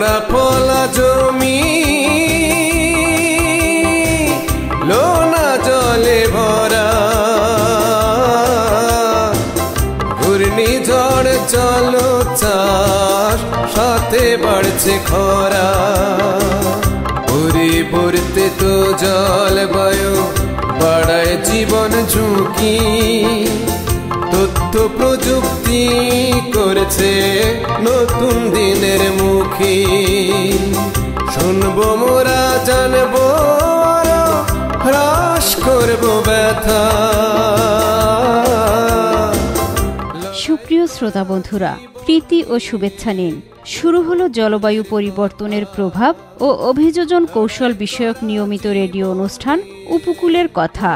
লোনা ফলা জমি লোনা জলে ভরা, ঘূর্ণিঝড় চলো চাষ সাথে বাড়ছে খরা। পরিবর্তিত জলবায়ু বাড়ায় জীবন ঝুঁকি, তথ্য প্রযুক্তি করেছে নতুন দিনের মুখী। শুনবো মোরা জানবো আরো, হ্রাস করবো ব্যথা। সুপ্রিয় শ্রোতা বন্ধুরা, প্রীতি ও শুভেচ্ছা নিন। শুরু হলো জলবায়ু পরিবর্তনের প্রভাব ও অভিযোজন কৌশল বিষয়ক নিয়মিত রেডিও অনুষ্ঠান উপকূলের কথা।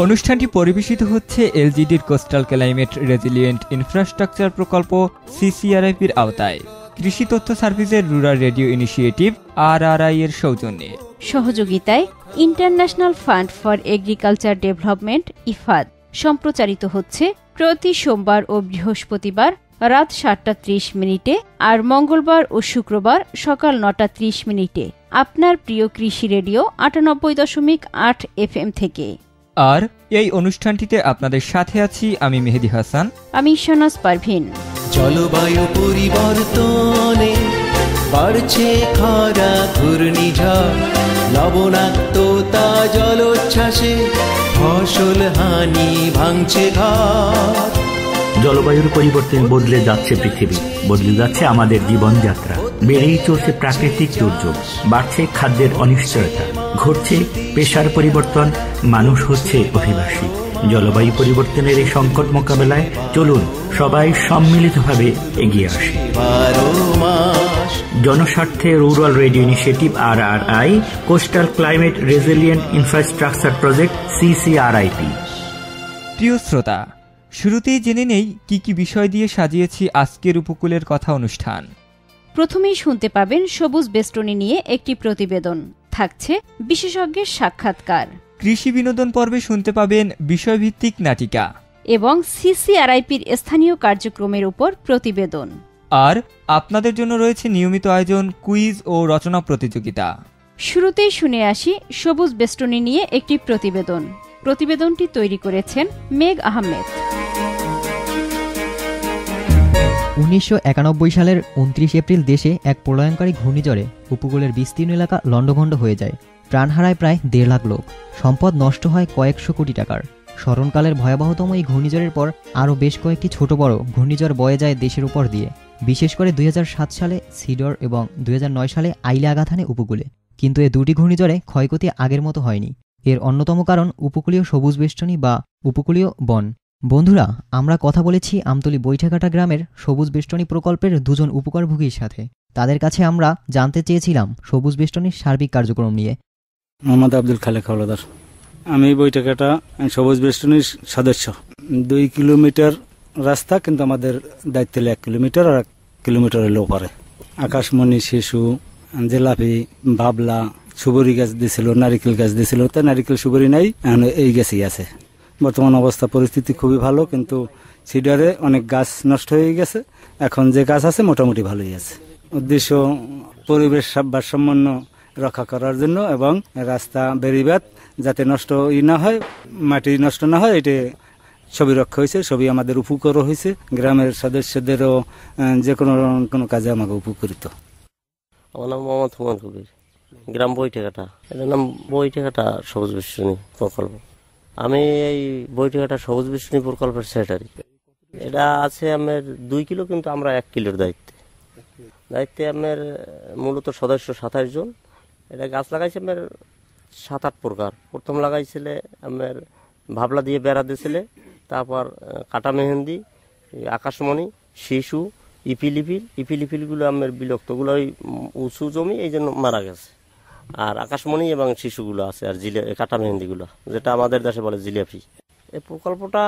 অনুষ্ঠানটি পরিবেশিত হচ্ছে এলজিডির কোস্টাল ক্লাইমেট রেজিলিয়েন্ট ইনফ্রাস্ট্রাকচার প্রকল্প সিসিআরআইপির আওতায়, কৃষি তথ্য সার্ভিসের রুরাল রেডিও ইনিশিয়েটিভ RRI এর সৌজন্যে, সহযোগিতায় international fund for agriculture development Ifad. সম্প্রচারিত হচ্ছে প্রতি সোমবার ও বৃহস্পতিবার রাত 7:30 আর মঙ্গলবার ও শুক্রবার সকাল 9:30 আপনার প্রিয় কৃষি রেডিও 98.8 FM থেকে। আর এই অনুষ্ঠানটিতে আপনাদের সাথে আছি আমি মেহেদি হাসান, আমি শাহনাজ পারভীন। জলবায়ু পরিবর্তনে বাড়ছে খরা, ঘূর্ণিঝড়, লবণাক্ততা, জলোচ্ছ্বাসে ফসল হানি, ভাঙছে ঘর। জলবায়ুর পরিবর্তনে বদলে যাচ্ছে পৃথিবী, বদলে যাচ্ছে আমাদের জীবনযাত্রা। বেড়েই চলছে প্রাকৃতিক দুর্যোগ, বাড়ছে খাদ্যের অনিশ্চয়তা, ঘটছে পেশার পরিবর্তন, মানুষ হচ্ছে অভিবাসী। জলবায়ু পরিবর্তনের এই সংকট মোকাবেলায় চলুন সবাই সম্মিলিতভাবে এগিয়ে আসি। জনস্বার্থে rural radio initiative RRI, coastal climate resilient infrastructure project CCRIP। প্রিয় শ্রোতা, শুরুতেই জেনে নেই কি কি বিষয় দিয়ে সাজিয়েছি আজকের উপকূলের কথা অনুষ্ঠান। প্রথমেই শুনতে পাবেন সবুজ বেষ্টনী নিয়ে একটি প্রতিবেদন, থাকছে বিশেষজ্ঞের সাক্ষাৎকার। কৃষি বিনোদন পর্বে শুনতে পাবেন বিষয়ভিত্তিক নাটিকা এবং সিসিআরআইপির স্থানীয় কার্যক্রমের উপর প্রতিবেদন। আর আপনাদের জন্য রয়েছে নিয়মিত আয়োজন, কুইজ ও রচনা প্রতিযোগিতা। শুরুতেই শুনে আসি সবুজ বেষ্টনী নিয়ে একটি প্রতিবেদন। প্রতিবেদনটি তৈরি করেছেন মেঘ আহমেদ। 1991 সালের 29 এপ্রিল দেশে এক প্রলয়ঙ্কারী ঘূর্ণিঝড়ে উপকূলের বিস্তীর্ণ এলাকা লণ্ডভণ্ড হয়ে যায়। প্রাণ হারায় প্রায় 1.5 লাখ লোক, সম্পদ নষ্ট হয় কয়েকশো কোটি টাকার। স্মরণকালের ভয়াবহতম এই ঘূর্ণিঝড়ের পর আরও বেশ কয়েকটি ছোট বড় ঘূর্ণিঝড় বয়ে যায় দেশের উপর দিয়ে। বিশেষ করে 2007 সালে সিডর এবং 2009 সালে আইলে আঘাত হানে উপকূলে। কিন্তু এ দুটি ঘূর্ণিঝড়ে ক্ষয়ক্ষতি আগের মতো হয়নি। এর অন্যতম কারণ উপকূলীয় সবুজ বেষ্টনী বা উপকূলীয় বন। বন্ধুরা, আমরা কথা বলেছি আমতলী বৈঠাঘাটা গ্রামের সবুজ বেষ্টনী প্রকল্পের দুজন উপকারভোগীর সাথে। তাদের কাছে আমরা জানতে চেয়েছিলাম সবুজ বেষ্টনীর সার্বিক কার্যক্রম নিয়ে। মোহাম্মদ আব্দুল খালেক হাওলাদার, আমি বৈঠাঘাটা সবুজ বেষ্টনীর সদস্য। 2 কিলোমিটার রাস্তা, কিন্তু আমাদের দায়িত্ব 1 কিলোমিটার আর 1 কিলোমিটারের লো পারে। আকাশমণি, শিশু, জেলাপি, বাবলা, সুবরি গাছ দিয়েছিল, নারিকেল গাছ দিয়েছিল, তাই নারিকেল সুবরি নাই, এখন এই গাছই আছে। বর্তমান অবস্থা পরিস্থিতি খুবই ভালো, কিন্তু সিডারে অনেক গাছ নষ্ট হয়ে গেছে। এখন যে গাছ আছে মোটামুটি ভালোই আছে। উদ্দেশ্য পরিবেশ ভারসাম্য রক্ষা করার জন্য এবং রাস্তা বেড়িবাঁধ যাতে নষ্ট না হয়, মাটি নষ্ট না হয়, এটা সবই রক্ষা হয়েছে, সবই আমাদের উপকারও হয়েছে। গ্রামের সদস্যদেরও যে কোনো কাজে আমাকে উপকৃত। আমার নাম মোহাম্মদ হুমায়ুন কবির, গ্রাম বৈঠাঘাটা। এটার নাম বৈঠাঘাটা সবুজ বেষ্টনী প্রকল্প। আমি এই বৈঠাঘাটা সবুজ বেষ্টনী প্রকল্পের সেক্রেটারি। এটা আছে আমার 2 কিলো, কিন্তু আমরা 1 কিলোর দায়িত্বে আমার মূলত সদস্য 27 জন। এটা গাছ লাগাইছে আমার 7-8 প্রকার। প্রথম লাগাইছিলে আমার ভাবলা দিয়ে বেড়া দিয়েছিলে, তারপর কাটা মেহেন্দি, আকাশমণি, শিশু, ইপিলিপিলগুলো আমার বিলুপ্তগুলো ওই উঁচু জমি, এই জন্য মারা গেছে। আর আকাশমণি এবং শিশুগুলো আছে, আর কাটা মেহেন্দিগুলো, যেটা আমাদের দেশে বলে জিলাপি। এই প্রকল্পটা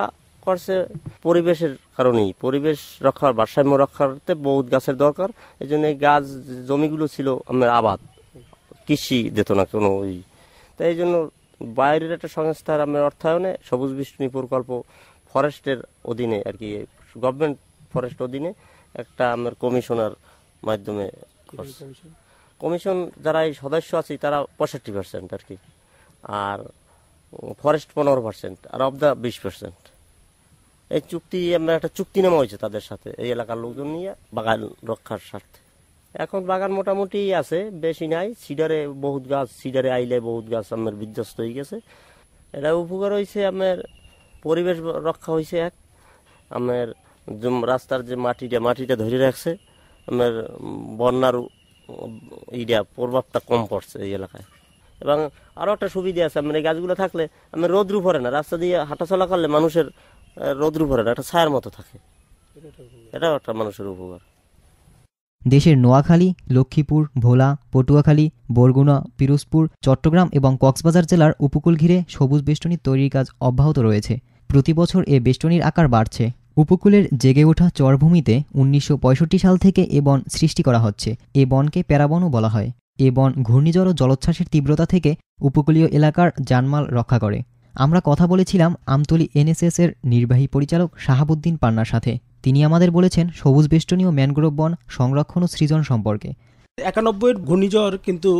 করছে পরিবেশের কারণেই, পরিবেশ রক্ষার, ভারসাম্য রক্ষাতে বহুত গাছের দরকার। এই জন্য এই গাছ জমিগুলো ছিল আমার আবাদ, কৃষি দিত না কোনো ওই। তাই এই জন্য বাইরের একটা সংস্থার আমার অর্থায়নে সবুজ বেষ্টনী প্রকল্প ফরেস্টের অধীনে আর কি, গভর্নমেন্ট ফরেস্ট অধীনে একটা আমার কমিশনার মাধ্যমে করছে। কমিশন যারা এই সদস্য আছে তারা 65% আর কি, আর ফরেস্ট 15% আর অফ দ্য 20%। এই চুক্তি আমরা একটা চুক্তিনামা হয়েছে তাদের সাথে এই এলাকার লোকজন নিয়ে বাগান রক্ষার স্বার্থে। এখন বাগান মোটামুটি আছে, বেশি নাই। সিডারে বহুত গাছ, সিডারে আইলে বহুত গাছ আমার বিধ্বস্ত হয়ে গেছে। এটা উপকার হয়েছে, আমার পরিবেশ রক্ষা হয়েছে, এক আমার রাস্তার যে মাটিটা ধরে রাখছে, আমার বন্যার প্রভাবটা কম পড়ছে এই এলাকায়। এবং আরও একটা সুবিধা আছে, আমার এই গাছগুলো থাকলে আমার রোদ্রু পড়ে না, রাস্তা দিয়ে হাঁটাচলা করলে মানুষের রোদ্রু পড়ে না, একটা ছায়ার মতো থাকে। এটাও একটা মানুষের উপকার। দেশের নোয়াখালী, লক্ষ্মীপুর, ভোলা, পটুয়াখালী, বরগুনা, পিরোজপুর, চট্টগ্রাম এবং কক্সবাজার জেলার উপকূল ঘিরে সবুজ বেষ্টনী তৈরির কাজ অব্যাহত রয়েছে। প্রতি বছর এ বেষ্টনীর আকার বাড়ছে। উপকূলের জেগে ওঠা চরভূমিতে 1965 সাল থেকে এ বন সৃষ্টি করা হচ্ছে। এ বনকে প্যারাবনও বলা হয়। এ বন ঘূর্ণিঝড় ও জলোচ্ছ্বাসের তীব্রতা থেকে উপকূলীয় এলাকার জানমাল রক্ষা করে। আমরা কথা বলেছিলাম আমতলী এনএসএস এর নির্বাহী পরিচালক শাহাবুদ্দিন পান্নার সাথে। তিনি আমাদের বলেছেন সবুজ বেষ্টনী ও ম্যানগ্রোভ বন সংরক্ষণ ও সৃজন সম্পর্কে। 91 ঘূর্ণিঝড় কিন্তু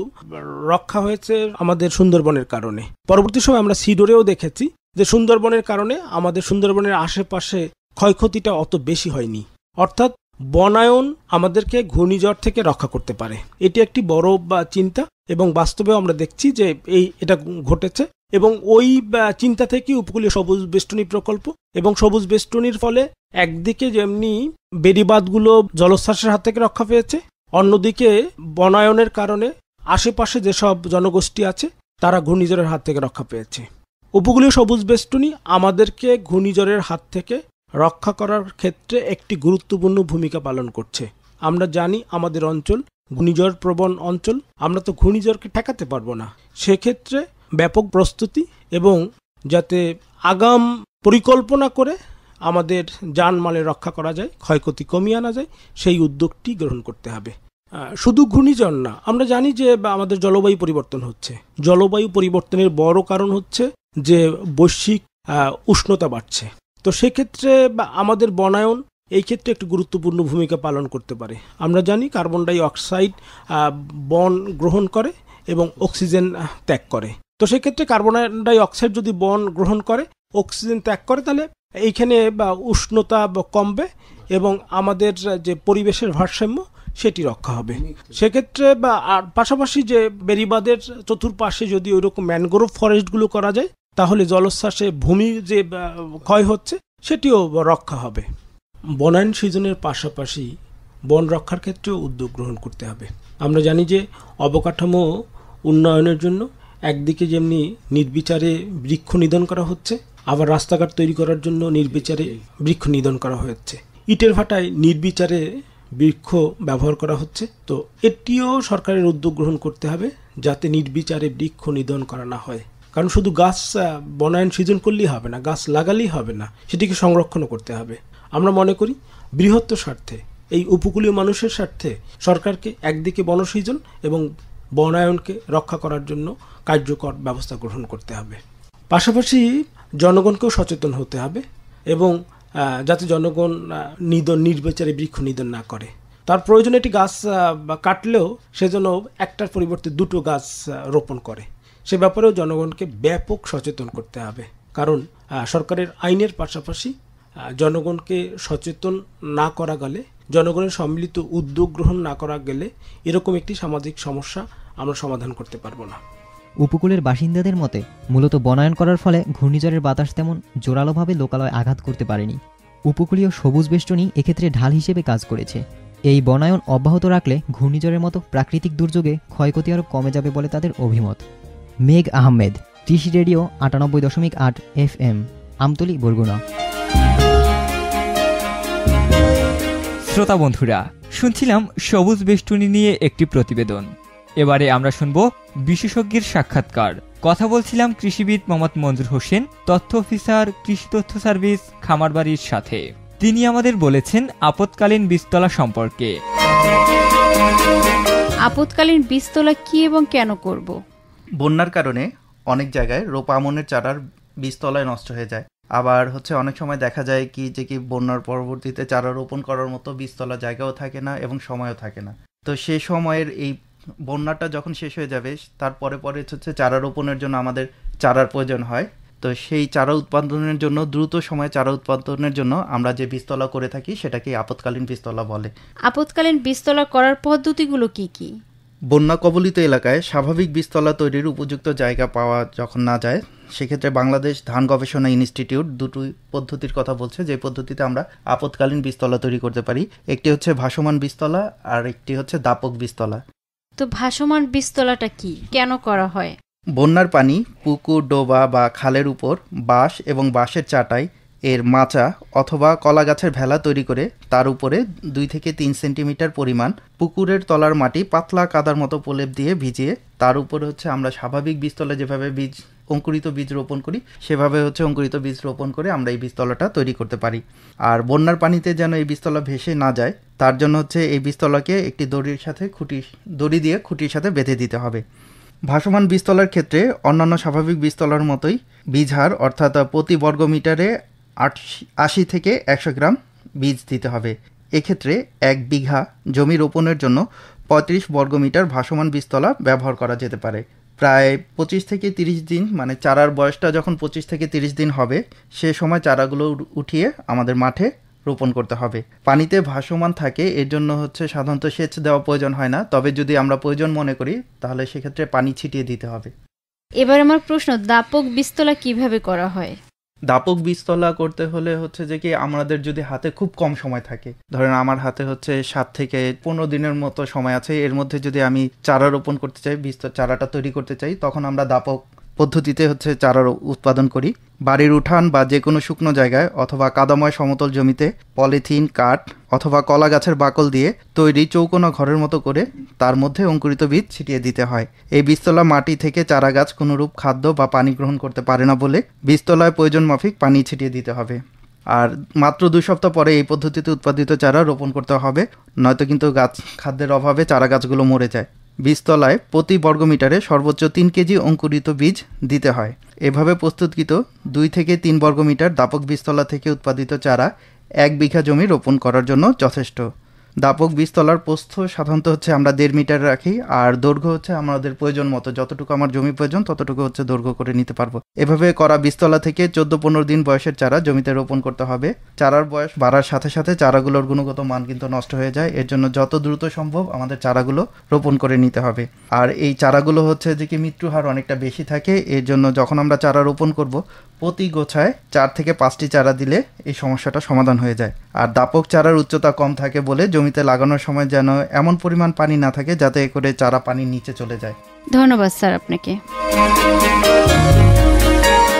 রক্ষা হয়েছে আমাদের সুন্দরবনের কারণে। পরবর্তী সময় আমরা সিডোরেও দেখেছি যে সুন্দরবনের কারণে আমাদের সুন্দরবনের আশেপাশে ক্ষয়ক্ষতিটা অত বেশি হয়নি। অর্থাৎ বনায়ন আমাদেরকে ঘূর্ণিঝড় থেকে রক্ষা করতে পারে, এটি একটি বড় চিন্তা এবং বাস্তবে আমরা দেখছি যে এটা ঘটেছে। এবং ওই চিন্তা থেকে উপকূলীয় সবুজ বেষ্টনী প্রকল্প এবং সবুজ বেষ্টনীর ফলে একদিকে যেমনি বেড়িবাঁধগুলো জলোচ্ছ্বাসের হাত থেকে রক্ষা পেয়েছে, অন্যদিকে বনায়নের কারণে আশেপাশে যেসব জনগোষ্ঠী আছে তারা ঘূর্ণিঝড়ের হাত থেকে রক্ষা পেয়েছে। উপকূলীয় সবুজ বেষ্টনী আমাদেরকে ঘূর্ণিঝড়ের হাত থেকে রক্ষা করার ক্ষেত্রে একটি গুরুত্বপূর্ণ ভূমিকা পালন করছে। আমরা জানি আমাদের অঞ্চল ঘূর্ণিঝড় প্রবণ অঞ্চল, আমরা তো ঘূর্ণিঝড়কে ঠেকাতে পারবো না। সেক্ষেত্রে ব্যাপক প্রস্তুতি এবং যাতে আগাম পরিকল্পনা করে আমাদের জানমালের রক্ষা করা যায়, ক্ষয়ক্ষতি কমিয়ে আনা যায়, সেই উদ্যোগটি গ্রহণ করতে হবে। শুধু ঘূর্ণিঝড় না, আমরা জানি যে আমাদের জলবায়ু পরিবর্তন হচ্ছে। জলবায়ু পরিবর্তনের বড় কারণ হচ্ছে যে বৈশ্বিক উষ্ণতা বাড়ছে। তো সেক্ষেত্রে আমাদের বনায়ন এই ক্ষেত্রে একটি গুরুত্বপূর্ণ ভূমিকা পালন করতে পারে। আমরা জানি কার্বন ডাই অক্সাইড বন গ্রহণ করে এবং অক্সিজেন ত্যাগ করে। তো সেক্ষেত্রে কার্বন ডাই অক্সাইড যদি বন গ্রহণ করে, অক্সিজেন ত্যাগ করে, তাহলে এইখানে উষ্ণতা কমবে এবং আমাদের যে পরিবেশের ভারসাম্য সেটি রক্ষা হবে। সেক্ষেত্রে আর পাশাপাশি যে বেড়িবাঁধের চতুর্পাশে যদি ওইরকম ম্যানগ্রোভ ফরেস্টগুলো করা যায়, তাহলে জলোচ্ছ্বাসে ভূমি যে ক্ষয় হচ্ছে সেটিও রক্ষা হবে। বনায়ন সৃজনের পাশাপাশি বন রক্ষার ক্ষেত্রেও উদ্যোগ গ্রহণ করতে হবে। আমরা জানি যে অবকাঠামো উন্নয়নের জন্য একদিকে যেমনি নির্বিচারে বৃক্ষ নিধন করা হচ্ছে, আবার রাস্তাঘাট তৈরি করার জন্য নির্বিচারে বৃক্ষ নিধন করা হচ্ছে। ইটের ভাটায় নির্বিচারে বৃক্ষ ব্যবহার করা হচ্ছে। তো এটিও সরকারের উদ্যোগ গ্রহণ করতে হবে যাতে নির্বিচারে বৃক্ষ নিধন করা না হয়। কারণ শুধু গাছ বনায়ন সৃজন করলেই হবে না, গাছ লাগালেই হবে না, সেটিকে সংরক্ষণও করতে হবে। আমরা মনে করি বৃহত্তর স্বার্থে, এই উপকূলীয় মানুষের স্বার্থে সরকারকে একদিকে বনসৃজন এবং বনায়নকে রক্ষা করার জন্য কার্যকর ব্যবস্থা গ্রহণ করতে হবে। পাশাপাশি জনগণকেও সচেতন হতে হবে এবং যাতে জনগণ নির্বিচারে বৃক্ষ নিধন না করে। তার প্রয়োজনে একটি গাছ কাটলেও সেজন্য একটার পরিবর্তে দুটো গাছ রোপণ করে, সে ব্যাপারেও জনগণকে ব্যাপক সচেতন করতে হবে। কারণ সরকারের আইনের পাশাপাশি জনগণকে সচেতন না করা গেলে, জনগণের সম্মিলিত উদ্যোগ গ্রহণ না করা গেলে এরকম একটি সামাজিক সমস্যা আমরা সমাধান করতে পারবো না। উপকূলের বাসিন্দাদের মতে মূলত বনায়ন করার ফলে ঘূর্ণিঝড়ের বাতাস তেমন জোরালোভাবে লোকালয়ে আঘাত করতে পারেনি। উপকূলীয় সবুজ বেষ্টনী এক্ষেত্রে ঢাল হিসেবে কাজ করেছে। এই বনায়ন অব্যাহত রাখলে ঘূর্ণিঝড়ের মতো প্রাকৃতিক দুর্যোগে ক্ষয়ক্ষতি আরও কমে যাবে বলে তাদের অভিমত। মেঘ আহমেদ, কৃষি রেডিও 98.8 FM, আমতলী, বরগুনা। শ্রোতা বন্ধুরা, শুনছিলাম সবুজ বেষ্টনী নিয়ে একটি প্রতিবেদন। এবারে আমরা শুনব বিশেষজ্ঞের সাক্ষাৎকার। কথা বলছিলাম কৃষিবিদ মোহাম্মদ মঞ্জুর হোসেন, তথ্য অফিসার, কৃষি তথ্য সার্ভিস, খামারবাড়ির সাথে। তিনি আমাদের বলেছেন আপৎকালীন বীজতলা সম্পর্কে। আপৎকালীন বীজতলা কি এবং কেন করব? বন্যার কারণে অনেক জায়গায় রোপা আমনের চারার বীজতলায় নষ্ট হয়ে যায়। আবার হচ্ছে অনেক সময় দেখা যায় কি যে কি বন্যার পরবর্তীতে চারা রোপণ করার মতো বীজতলা জায়গাও থাকে না এবং সময়ও থাকে না। তো সেই সময়ের এই বন্যাটা যখন শেষ হয়ে যাবে তারপরে হচ্ছে চারা রোপণের জন্য আমাদের চারার প্রয়োজন হয়। তো সেই চারা উৎপাদনের জন্য দ্রুত সময়ে চারা উৎপাদনের জন্য আমরা যে বীজতলা করে থাকি সেটাকে আপৎকালীন বীজতলা বলে। আপৎকালীন বীজতলা করার পদ্ধতিগুলো কি কি? বন্যা কবলিত এলাকায় স্বাভাবিক বীজতলা তৈরির উপযুক্ত জায়গা পাওয়া যখন না যায়, সেক্ষেত্রে বাংলাদেশ ধান গবেষণা ইনস্টিটিউট দুটো পদ্ধতির কথা বলছে, যে পদ্ধতিতে আমরা আপৎকালীন বীজতলা তৈরি করতে পারি। একটি হচ্ছে ভাসমান বীজতলা আর একটি হচ্ছে দাপক বীজতলা। তো ভাসমান বীজতলাটা কি, কেন করা হয়? বন্যার পানি পুকুর, ডোবা বা খালের উপর বাঁশ এবং বাঁশের চাটাই এর মাচা অথবা কলা গাছের ভেলা তৈরি করে তার উপরে 2 থেকে 3 সেন্টিমিটার পরিমাণ পুকুরের তলার মাটি পাতলা কাদার মতো প্রলেপ দিয়ে ভিজিয়ে তার উপরে হচ্ছে আমরা স্বাভাবিক বীজতলা যেভাবে অঙ্কুরিত বীজ রোপণ করি সেভাবে হচ্ছে অঙ্কুরিত বীজ রোপণ করে আমরা এই বীজতলাটা তৈরি করতে পারি। আর বন্যার পানিতে যেন এই বীজতলা ভেসে না যায় তার জন্য হচ্ছে এই বীজতলাকে একটি দড়ি দিয়ে খুঁটির সাথে বেঁধে দিতে হবে। ভাসমান বীজতলার ক্ষেত্রে অন্যান্য স্বাভাবিক বীজতলার মতোই বীজ হার অর্থাৎ প্রতি বর্গমিটারে 80 থেকে 100 গ্রাম বীজ দিতে হবে। এক্ষেত্রে 1 বিঘা জমি রোপণের জন্য 35 বর্গমিটার ভাসমান বীজতলা ব্যবহার করা যেতে পারে। প্রায় 25 থেকে 30 দিন, মানে চারার বয়সটা যখন 25 থেকে 30 দিন হবে সে সময় চারাগুলো উঠিয়ে আমাদের মাঠে রোপণ করতে হবে। পানিতে ভাসমান থাকে, এর জন্য হচ্ছে সাধারণত সেচ দেওয়া প্রয়োজন হয় না, তবে যদি আমরা প্রয়োজন মনে করি তাহলে সেক্ষেত্রে পানি ছিটিয়ে দিতে হবে। এবার আমার প্রশ্ন, দাপক বীজতলা কিভাবে করা হয়? দাপক বীজতলা করতে হলে হচ্ছে যে কি আমাদের যদি হাতে খুব কম সময় থাকে, ধরেন আমার হাতে হচ্ছে 7 থেকে 15 দিনের মতো সময় আছে, এর মধ্যে যদি আমি চারা রোপণ করতে চাই, চারাটা তৈরি করতে চাই, তখন আমরা দাপক পদ্ধতিতে হচ্ছে চারা উৎপাদন করি। বাড়ির উঠান বা যে কোনো শুকনো জায়গায় অথবা কাদাময় সমতল জমিতে পলিথিন, কাঠ অথবা কলা গাছের বাকল দিয়ে তৈরি চৌকোনা ঘরের মতো করে তার মধ্যে অঙ্কুরিত বীজ ছিটিয়ে দিতে হয়। এই বীজতলা মাটি থেকে চারা গাছ কোনোরূপ খাদ্য বা পানি গ্রহণ করতে পারে না বলে বীজতলায় প্রয়োজন মাফিক পানি ছিটিয়ে দিতে হবে। আর মাত্র 2 সপ্তাহ পরে এই পদ্ধতিতে উৎপাদিত চারা রোপণ করতে হবে, নয়তো কিন্তু খাদ্যের অভাবে চারা গাছগুলো মরে যায়। বীজতলায় প্রতি বর্গমিটারে সর্বোচ্চ 3 কেজি অঙ্কুরিত বীজ দিতে হয়। এভাবে প্রস্তুতকৃত 2 থেকে 3 বর্গমিটার দাপক বীজতলা থেকে উৎপাদিত চারা 1 বিঘা জমি রোপণ করার জন্য যথেষ্ট। দাপক বীজতলার প্রস্থ সাধারণত হচ্ছে আমরা 1.5 মিটার রাখি, আর দৈর্ঘ্য হচ্ছে আমাদের প্রয়োজন মতো, যতটুকু আমার জমি প্রয়োজন ততটুকু হচ্ছে দৈর্ঘ্য করে নিতে পারবো। এভাবে করা বীজতলা থেকে 14-15 দিন বয়সের চারা জমিতে রোপণ করতে হবে। চারার বয়স বাড়ার সাথে সাথে চারাগুলোর গুণগত মান কিন্তু নষ্ট হয়ে যায়, এর জন্য যত দ্রুত সম্ভব আমাদের চারাগুলো রোপণ করে নিতে হবে। আর এই চারাগুলো হচ্ছে যে কি মৃত্যু হার অনেকটা বেশি থাকে, এর জন্য যখন আমরা চারা রোপণ করব প্রতি গোছায় 4 থেকে 5টি চারা দিলে এই সমস্যাটা সমাধান হয়ে যায়। আর দাপক চারার উচ্চতা কম থাকে বলে জমিতে লাগানোর সময় যেন এমন পরিমাণ পানি না থাকে যাতে করে চারা পানির নিচে চলে যায়। ধন্যবাদ স্যার আপনাকে।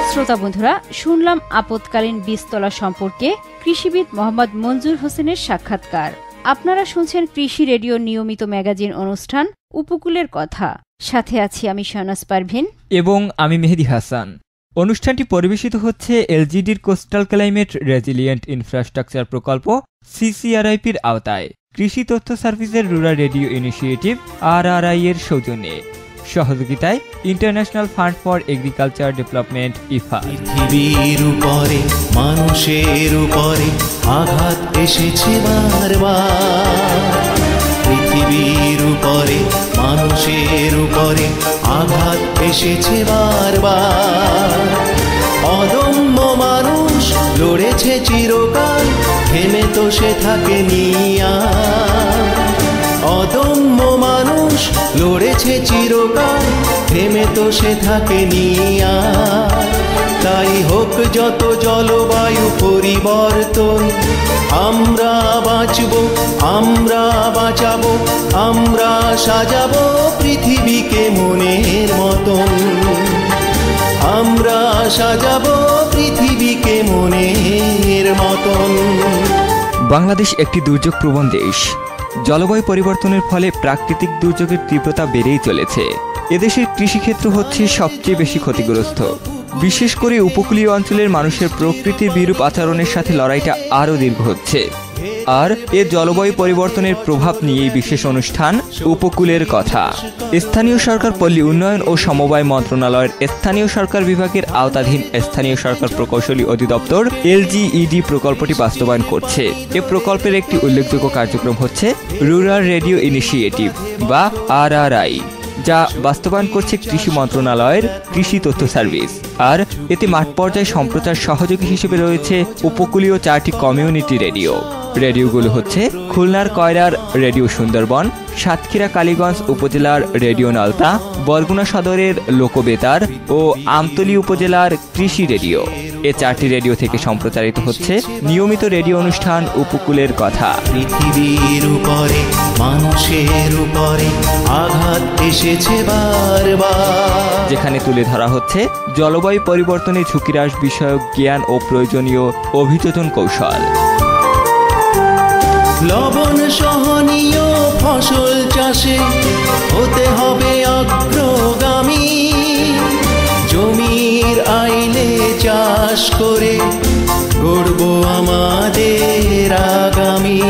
শ্রোতা বন্ধুরা, শুনলাম আপৎকালীন বীজতলা সম্পর্কে কৃষিবিদ মোহাম্মদ মঞ্জুর হোসেনের সাক্ষাৎকার। আপনারা শুনছেন কৃষি রেডিও নিয়মিত ম্যাগাজিন অনুষ্ঠান উপকূলের কথা। সাথে আছি আমি শাহনাজ পারভিন এবং আমি মেহেদি হাসান। অনুষ্ঠানটি পরিবেশিত হচ্ছে এলজিডির কোস্টাল ক্লাইমেট রেজিলিয়েন্ট ইনফ্রাস্ট্রাকচার প্রকল্প সিসিআরআইপির আওতায় কৃষি তথ্য সার্ভিসের রুরাল রেডিও ইনিশিয়েটিভ RRI এর সৌজন্যে, সহযোগিতায় international fund for agriculture development IFAD। পৃথিবীর উপরে মানুষের উপরে আঘাত এসেছে বারবার, পৃথিবীর উপরে মানুষের উপরে আঘাত এসেছে বারবার। অদম্য মানুষ লড়েছে চিরকাল, থেমে তো সে থাকেনি আর। অদম্য মানুষ লড়েছে চিরকাল, থেমে তো সে থাকেনি আর। তাই হোক যত জলবায়ু পরিবর্তন, আমরা বাঁচব, আমরা বাঁচাবো, আমরা সাজাবো পৃথিবীকে মনের মতন, আমরা সাজাবো পৃথিবীকে মনের মতন। বাংলাদেশ একটি দুর্যোগ প্রবণ দেশ। জলবায়ু পরিবর্তনের ফলে প্রাকৃতিক দুর্যোগের তীব্রতা বেড়েই চলেছে। এদেশের কৃষিক্ষেত্র হচ্ছে সবচেয়ে বেশি ক্ষতিগ্রস্ত। বিশেষ করে উপকূলীয় অঞ্চলের মানুষের প্রকৃতির বিরূপ আচরণের সাথে লড়াইটা আরও দীর্ঘ হচ্ছে। আর এ জলবায়ু পরিবর্তনের প্রভাব নিয়েই বিশেষ অনুষ্ঠান উপকূলের কথা। স্থানীয় সরকার, পল্লী উন্নয়ন ও সমবায় মন্ত্রণালয়ের স্থানীয় সরকার বিভাগের আওতাধীন স্থানীয় সরকার প্রকৌশলী অধিদপ্তর LGED প্রকল্পটি বাস্তবায়ন করছে। এ প্রকল্পের একটি উল্লেখযোগ্য কার্যক্রম হচ্ছে রুরাল রেডিও ইনিশিয়েটিভ বা RRI, যা বাস্তবায়ন করছে কৃষি মন্ত্রণালয়ের কৃষি তথ্য সার্ভিস। আর এতে মাঠ পর্যায়ে সম্প্রচার সহযোগী হিসেবে রয়েছে উপকূলীয় 4টি কমিউনিটি রেডিও। রেডিওগুলো হচ্ছে খুলনার কয়রার রেডিও সুন্দরবন, সাতক্ষীরা কালীগঞ্জ উপজেলার রেডিও নলতা, বরগুনা সদরের লোকবেতার ও আমতলী উপজেলার কৃষি রেডিও। এ 4টি রেডিও থেকে সম্প্রচারিত হচ্ছে নিয়মিত রেডিও অনুষ্ঠান উপকূলের কথা। পৃথিবীর উপরে মানুষের উপরে আঘাত এসেছে বারবার, যেখানে তুলে ধরা হচ্ছে জলবায়ু পরিবর্তনের ঝুঁকি হ্রাস বিষয়ক জ্ঞান ও প্রয়োজনীয় অভিযোজন কৌশল। লবণ সহনীয় ফসল চাষে হতে হবে অগ্রগামী, জমির আইলে চাষ করে গড়ব আমাদের আগামী।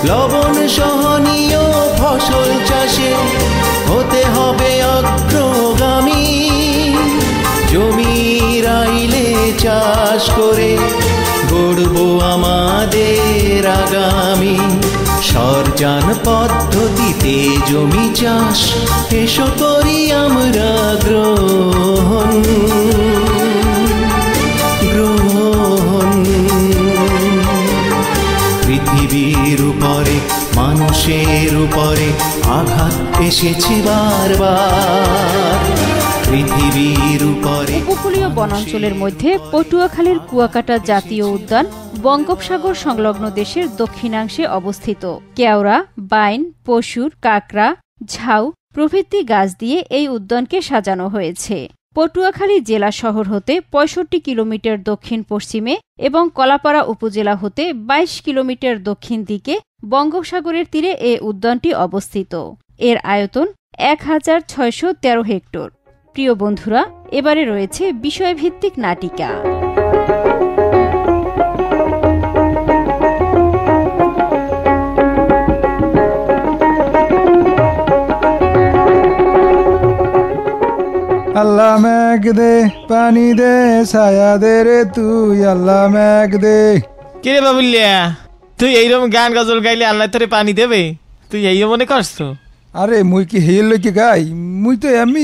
লবণ সহনীয় ফসল চাষে হতে হবে অগ্রগামী, জমির আইলে চাষ করে গড়ব আমাদের আগামী। সরজান পদ্ধতিতে জমি চাষ এসো করি আমরা গ্রহণ। পৃথিবীর উপরে মানুষের উপরে আঘাত এসেছে বারবার, পৃথিবীর উপরে। উপকূলীয় বনাঞ্চলের মধ্যে পটুয়াখালীর কুয়াকাটা জাতীয় উদ্যান বঙ্গোপসাগর সংলগ্ন দেশের দক্ষিণাংশে অবস্থিত। কেওড়া, বাইন, পশুর, কাকড়া, ঝাউ প্রভৃতি গাছ দিয়ে এই উদ্যানকে সাজানো হয়েছে। পটুয়াখালী জেলা শহর হতে 65 কিলোমিটার দক্ষিণ পশ্চিমে এবং কলাপাড়া উপজেলা হতে 22 কিলোমিটার দক্ষিণ দিকে বঙ্গোপসাগরের তীরে এ উদ্যানটি অবস্থিত। এর আয়তন 1613 হেক্টর। প্রিয় বন্ধুরা, এবারে রয়েছে বিষয়ভিত্তিক নাটিকা। আল্লাহ মেঘ দে পানি দে ছায়া দে রে তুই, আল্লাহ মেঘ দে। কিরে বাবুলিয়া, তুই এইরকম গান গজল গাইলে আল্লাহ তোরে পানি দেবে? তুই এই মনে করছো? আরে মুই কি হেল লইকে গাই? মুই তো আমি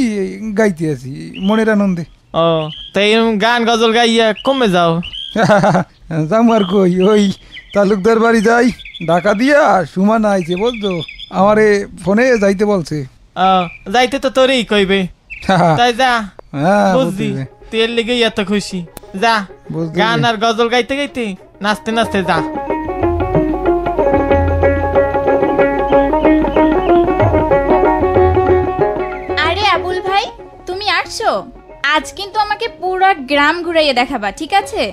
গাইতে আছি মনের আনন্দে। ও, তাই এরকম গান গজল গাইয়া কমে যাও? যাম আর কই, ওই তালুকদার বাড়ি যাই, ডাকা দিয়া সুমান আইছে বলতো, আমারে ফোনে যাইতে বলছে। যাইতে তো তোরই কইবে, তাই যা। বুঝলি, তুই এর লেগেই এত খুশি। যা, গান আর গজল গাইতে গাইতে নাচতে নাচতে যা। আরে আবুল ভাই, তুমি আসছো? আজ কিন্তু আমাকে পুরো গ্রাম ঘুরাইয়ে দেখাবা, ঠিক আছে?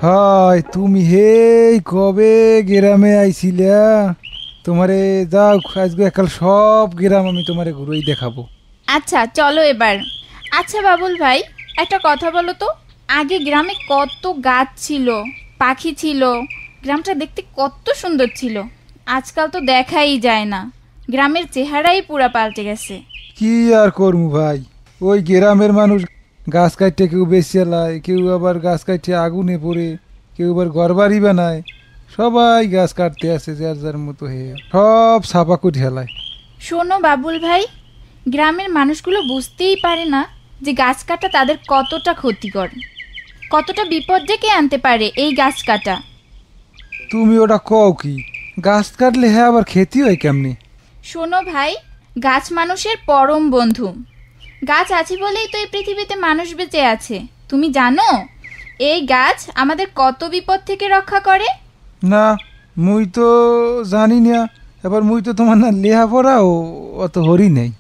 হয়, তুমি হেই কবে গ্রামে আইছিলা? তোমারে যাও, আজকে একাল সব গ্রাম আমি তোমারে ঘুরাই দেখাবো। আচ্ছা চলো এবার। আচ্ছা বাবুল ভাই, একটা কথা বলো তো, আগে গ্রামে কত গাছ ছিল, পাখি ছিল, গ্রামটা দেখতে কত সুন্দর ছিল। আজকাল তো দেখাই যায় না, গ্রামের চেহারাই পুরা পাল্টে গেছে। কি আর করমু ভাই, ওই গ্রামের মানুষ গাছ কাটতে কেউ বেশিয়ালায়, কেউ আবার গাছ কাটতে আগুনে পড়ে, কেউ আবার ঘরবাড়ি বানায়, সবাই গাছ কাটতে আসে যার যার মতো হয়ে, সব ছাপা কুটি হেলায়। শোনো বাবুল ভাই, গ্রামের মানুষগুলো বুঝতেই পারে না যে গাছ কাটা তাদের কতটা ক্ষতিকর, কতটা বিপদ ডেকে আনতে পারে এই গাছ কাটা। তুমি ওটা কও কি? গাছ কাটলে হ্যাঁ আবার ক্ষতি হয় কেমনি? শোনো ভাই, গাছ মানুষের পরম বন্ধু। গাছ আছে বলেই তো এই পৃথিবীতে মানুষ বেঁচে আছে। তুমি জানো এই গাছ আমাদের কত বিপদ থেকে রক্ষা করে? না, মুই তো জানি না। এবার মুই তো তোমার না লেখাপড়াও অত হরি নেই।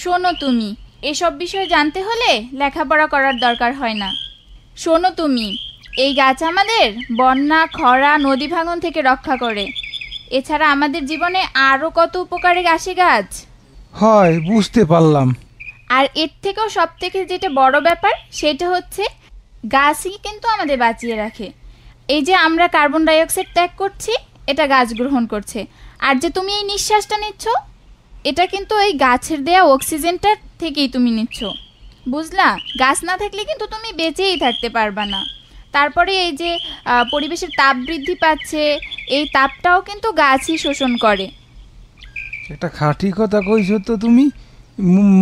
শোনো, তুমি এসব বিষয় জানতে হলে লেখাপড়া করার দরকার হয় না। শোনো তুমি, এই গাছ আমাদের বন্যা, খরা, নদী ভাঙন থেকে রক্ষা করে। এছাড়া আমাদের জীবনে আরও কত উপকারে আসে গাছ। হয়, বুঝতে পারলাম। আর এর থেকেও সব থেকে যেটা বড় ব্যাপার, সেটা হচ্ছে গাছই কিন্তু আমাদের বাঁচিয়ে রাখে। এই যে আমরা কার্বন ডাই অক্সাইড ত্যাগ করছি, এটা গাছ গ্রহণ করছে। আর যে তুমি এই নিঃশ্বাসটা নিচ্ছ, এটা কিন্তু এই গাছের দেয়া অক্সিজেনটা থেকেই তুমি নিচ্ছ, বুঝলা? গাছ না থাকলে কিন্তু তুমি বেঁচেই থাকতে পারবা না। তারপরে এই যে পরিবেশের তাপ বৃদ্ধি পাচ্ছে, এই তাপটাও কিন্তু গাছই শোষণ করে। একটা খাঁটি কথা কইছো তো তুমি।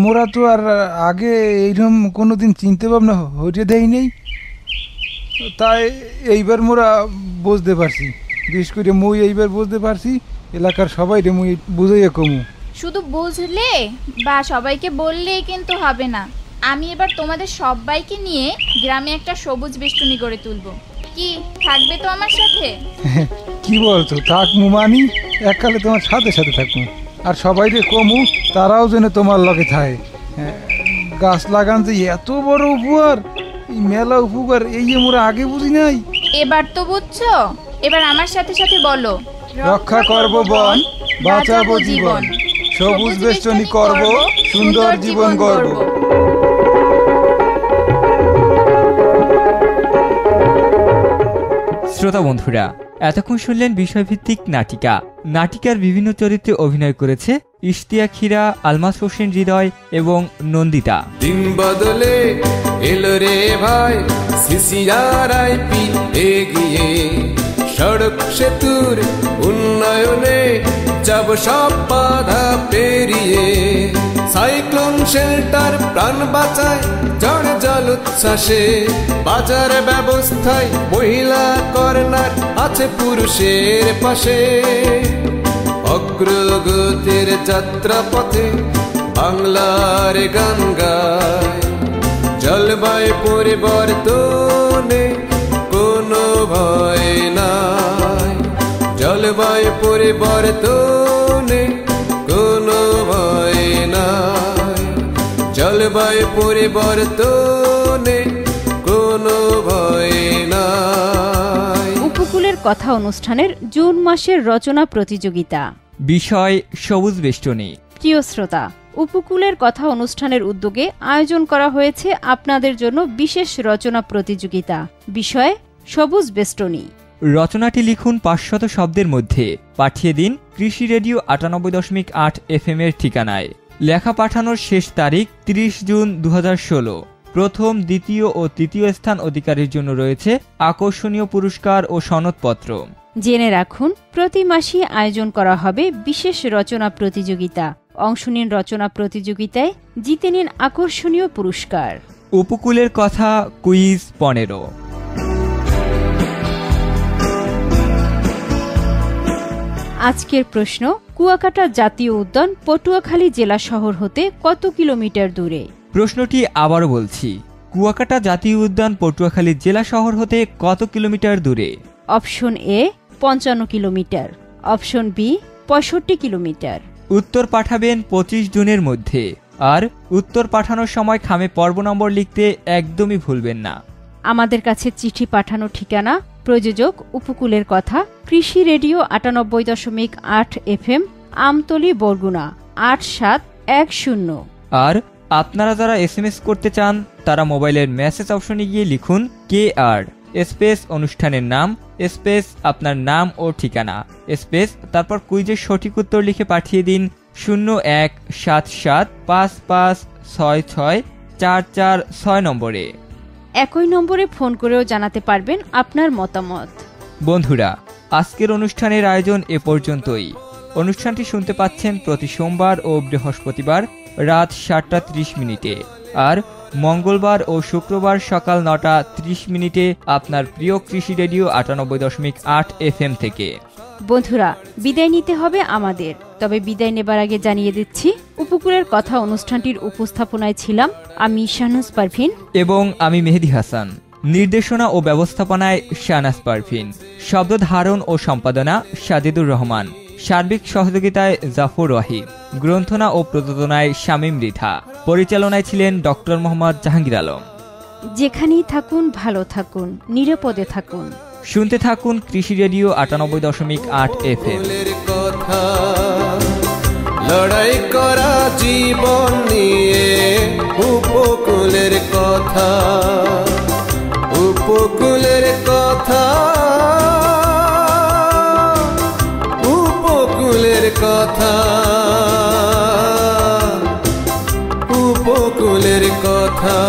মোরা তো আর আগে এইরকম কোনোদিন চিনতে ভাবনা হইতে দেই নেই, তাই এইবার মোরা বুঝতে পারছি। বিশেষ করে মুই এইবার বুঝতে পারছি, এলাকার সবাই রে মুই বুঝাইয়া কমু। শুধু বুঝলে বা সবাইকে বললেই কিন্তু হবে না। আমি এবার তোমাদের সবাইকে নিয়ে গ্রামে একটা সবুজ বেষ্টনী গড়ে তুলব। কি থাকবে তো আমার সাথে? কি বলছো? থাকমু মানি, এককালে তোমার সাথে সাথে থাকমু। আর সবাই রে কমু, তারাও যেন তোমার লগে থাকে। গাছ লাগান যে এত বড় উপকার, এই মেলা উপকার, এই যে মোরা আগে বুঝি নাই। এবার তো বুঝছো। এবার আমার সাথে সাথে বলো, রক্ষা করব বন, বাঁচাবো জীবন, সবুজ বেষ্টনী করব, সুন্দর জীবন গড়ব। শ্রোতা বন্ধুরা, এতক্ষণ শুনলেন বিষয়ভিত্তিক নাটিকা। নাটিকার বিভিন্ন চরিত্রে অভিনয় করেছে ইশতিয়াক হীরা, আলমাস হোসেন হৃদয় এবং নন্দিতা। দিন বদলে এলো রে ভাই, সিসিআরআইপি এগিয়ে, সড়ক সেতুর উন্নয়নে যাব সব বাধা পেরিয়ে। সাইক্লোন শেল্টার প্রাণ বাঁচায় ঝড় জল উচ্ছ্বাসে, বাজার ব্যবস্থায় মহিলা কর্নার আছে পুরুষের পাশে। অগ্রগতির যাত্রা পথে বাংলার গান গায়, জলবায়ু পরিবর্তনে কোনো ভয় নাই, জলবায়ু পরিবর্তনে কোনো ভয় নাই, জলবায়ু পরিবর্তনে কোনো ভয় নাই। উপকূলের কথা অনুষ্ঠানের জুন মাসের রচনা প্রতিযোগিতা, বিষয় সবুজ বেষ্টনী। প্রিয় শ্রোতা, উপকূলের কথা অনুষ্ঠানের উদ্যোগে আয়োজন করা হয়েছে আপনাদের জন্য বিশেষ রচনা প্রতিযোগিতা, বিষয় সবুজ বেষ্টনী। রচনাটি লিখুন 500 শব্দের মধ্যে, পাঠিয়ে দিন কৃষি রেডিও 98.8 FM এর ঠিকানায়। লেখা পাঠানোর শেষ তারিখ 30 জুন 2016। প্রথম, দ্বিতীয় ও তৃতীয় স্থান অধিকারীর জন্য রয়েছে আকর্ষণীয় পুরস্কার ও সনদপত্র। জেনে রাখুন, প্রতি মাসে আয়োজন করা হবে বিশেষ রচনা প্রতিযোগিতা। অংশ নিন রচনা প্রতিযোগিতায়, জিতে নিন আকর্ষণীয় পুরস্কার। উপকূলের কথা কুইজ 15। আজকের প্রশ্ন, কুয়াকাটা জাতীয় উদ্যান পটুয়াখালী জেলা শহর হতে কত কিলোমিটার দূরে? প্রশ্নটি আবারও বলছি, কুয়াকাটা জাতীয় উদ্যান পটুয়াখালী জেলা শহর হতে কত কিলোমিটার দূরে? Option A 55 kilometre, option B 65 kilometre. উত্তর পাঠাবেন 25 জুনের মধ্যে। আর উত্তর পাঠানোর সময় খামে পর্ব নম্বর লিখতে একদমই ভুলবেন না। আমাদের কাছে চিঠি পাঠানো ঠিকানা, প্রযোজক উপকূলের কথা, কৃষি রেডিও 98.8 FM, আমতলী, বরগুনা 8710। আর আপনারা যারা SMS করতে চান তারা মোবাইলের মেসেজ অপশনে গিয়ে লিখুন KR স্পেস অনুষ্ঠানের নাম স্পেস আপনার নাম ও ঠিকানা স্পেস তারপর কুইজের সঠিক উত্তর লিখে পাঠিয়ে দিন 017755664446 নম্বরে। একই নম্বরে ফোন করেও জানাতে পারবেন আপনার মতামত। বন্ধুরা, আজকের অনুষ্ঠানের আয়োজন এ পর্যন্তই। অনুষ্ঠানটি শুনতে পাচ্ছেন প্রতি সোমবার ও বৃহস্পতিবার রাত 7:30 আর মঙ্গলবার ও শুক্রবার সকাল 9:30 আপনার প্রিয় কৃষি রেডিও 98.8 FM থেকে। বন্ধুরা, বিদায় নিতে হবে আমাদের, তবে বিদায় নেবার আগে জানিয়ে দিচ্ছি, উপকূলের কথা অনুষ্ঠানটির উপস্থাপনায় ছিলাম আমি শাহনাজ পারভিন এবং আমি মেহেদি হাসান। নির্দেশনা ও ব্যবস্থাপনায় শাহনাজ পারভিন, শব্দ ধারণ ও সম্পাদনা সাজিদুর রহমান, সার্বিক সহযোগিতায় জাফর ওয়াহিদ, গ্রন্থনা ও প্রযোজনায় শামীম রিধা, পরিচালনায় ছিলেন ডক্টর মোহাম্মদ জাহাঙ্গীর আলম। যেখানেই থাকুন ভালো থাকুন, নিরাপদে থাকুন, শুনতে থাকুন কৃষি রেডিও 98.8 FM। লড়াই করা জীবন নিয়ে উপকূলের কথা, উপকূলের কথা, উপকূলের কথা, উপকূলের কথা।